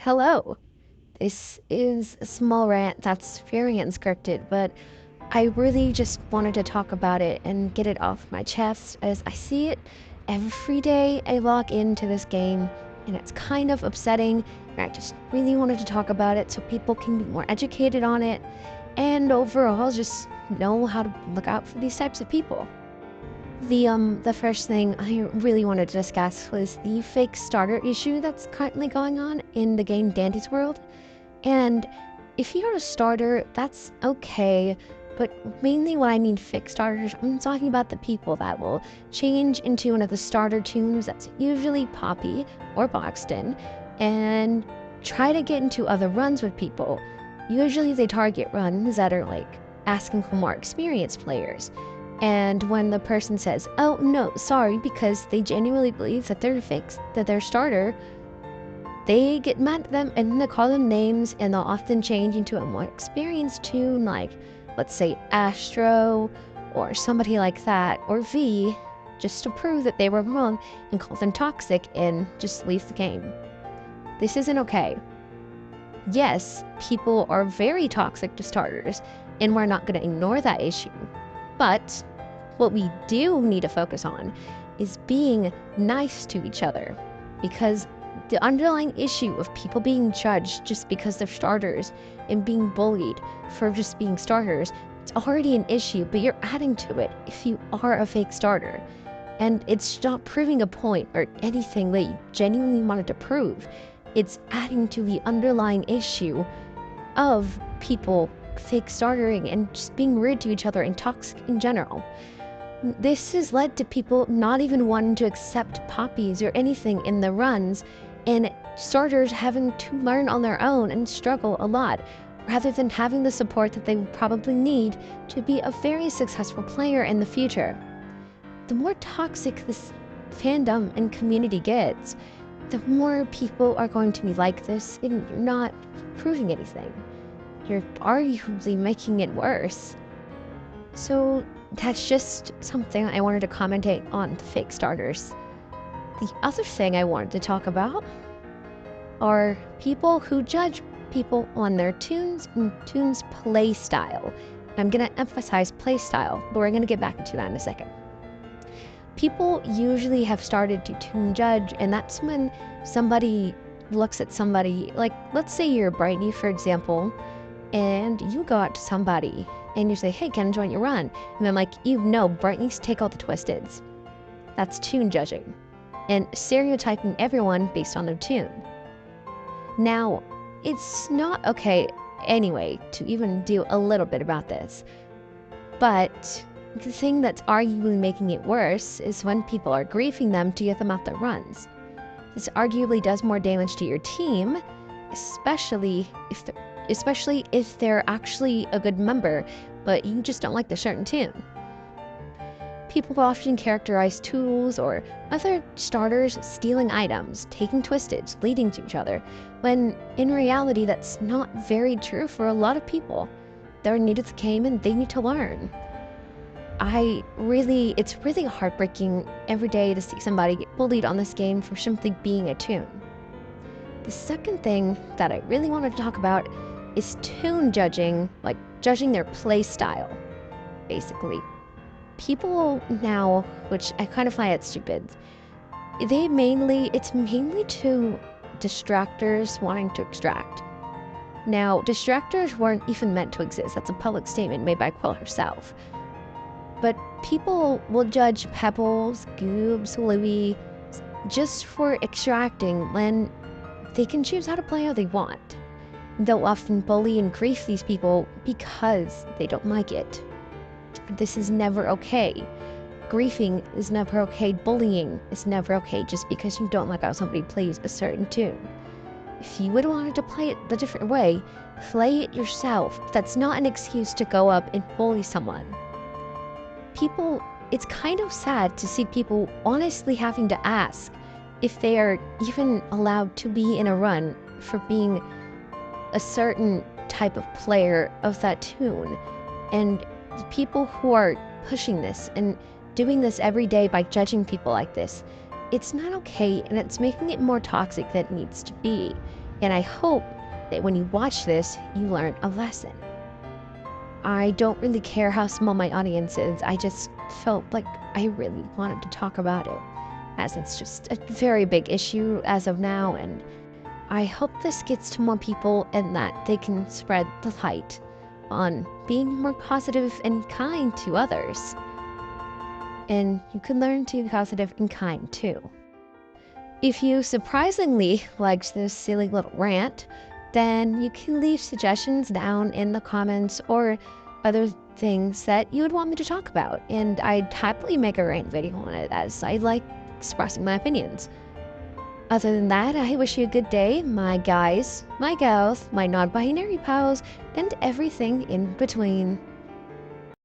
Hello. This is a small rant that's very unscripted, but I really just wanted to talk about it and get it off my chest as I see it every day I log into this game and it's kind of upsetting and I just really wanted to talk about it so people can be more educated on it and overall just know how to look out for these types of people. The first thing I really wanted to discuss was the fake starter issue that's currently going on in the game Dandy's World. And if you're a starter, that's okay. But mainly when I mean fake starters, I'm talking about the people that will change into one of the starter tunes that's usually Poppy or Boxton and try to get into other runs with people. Usually they target runs that are like asking for more experienced players. And when the person says, "Oh no, sorry," because they genuinely believe that they're fake, that they're starter, they get mad at them and they call them names and they'll often change into a more experienced tune like, let's say, Astro or somebody like that, or V, just to prove that they were wrong and call them toxic and just leave the game. This isn't okay. Yes, people are very toxic to starters and we're not going to ignore that issue. But what we do need to focus on is being nice to each other, because the underlying issue of people being judged just because they're starters and being bullied for just being starters, it's already an issue, but you're adding to it if you are a fake starter. And it's not proving a point or anything that you genuinely wanted to prove. It's adding to the underlying issue of people fake startering and just being rude to each other and toxic in general. This has led to people not even wanting to accept poppies or anything in the runs, and starters having to learn on their own and struggle a lot, rather than having the support that they would probably need to be a very successful player in the future. The more toxic this fandom and community gets, the more people are going to be like this, and you're not proving anything. You're arguably making it worse. So that's just something I wanted to commentate on the fake starters. The other thing I wanted to talk about are people who judge people on their tunes and tunes play style. I'm going to emphasize play style, but we're going to get back into that in a second. People usually have started to tune judge, and that's when somebody looks at somebody, like let's say you're Brighty, for example, and you go out to somebody and you say, "Hey, can I join your run?" And then like, Bright needs to take all the twisteds. That's tune judging and stereotyping everyone based on their tune. Now, it's not okay anyway to even do a little bit about this, but the thing that's arguably making it worse is when people are griefing them to get them off their runs. This arguably does more damage to your team, especially if they're actually a good member, but you just don't like the certain tune. People will often characterize tools or other starters stealing items, taking twisteds, leading to each other, when in reality that's not very true for a lot of people. They're new to the game and they need to learn. It's really heartbreaking every day to see somebody get bullied on this game for simply being a tune. The second thing that I really wanted to talk about is tune judging, like judging their play style, basically. People now, which I kind of find it stupid, it's mainly to distractors wanting to extract. Now, distractors weren't even meant to exist. That's a public statement made by Quill herself. But people will judge Pebbles, Goobs, Louie, just for extracting when they can choose how to play how they want. They'll often bully and grief these people because they don't like it. This is never okay. Griefing is never okay. Bullying is never okay just because you don't like how somebody plays a certain tune. If you would want to play it the different way, play it yourself. That's not an excuse to go up and bully someone. It's kind of sad to see people honestly having to ask if they are even allowed to be in a run for being a certain type of player of that tune. And people who are pushing this and doing this every day by judging people like this, it's not okay, and it's making it more toxic than it needs to be. And I hope that when you watch this, you learn a lesson. I don't really care how small my audience is. I just felt like I really wanted to talk about it, as it's just a very big issue as of now, and I hope this gets to more people and that they can spread the light on being more positive and kind to others. And you can learn to be positive and kind too. If you surprisingly liked this silly little rant, then you can leave suggestions down in the comments or other things that you would want me to talk about, and I'd happily make a rant video on it, as I like expressing my opinions. Other than that, I wish you a good day, my guys, my gals, my non-binary pals, and everything in between.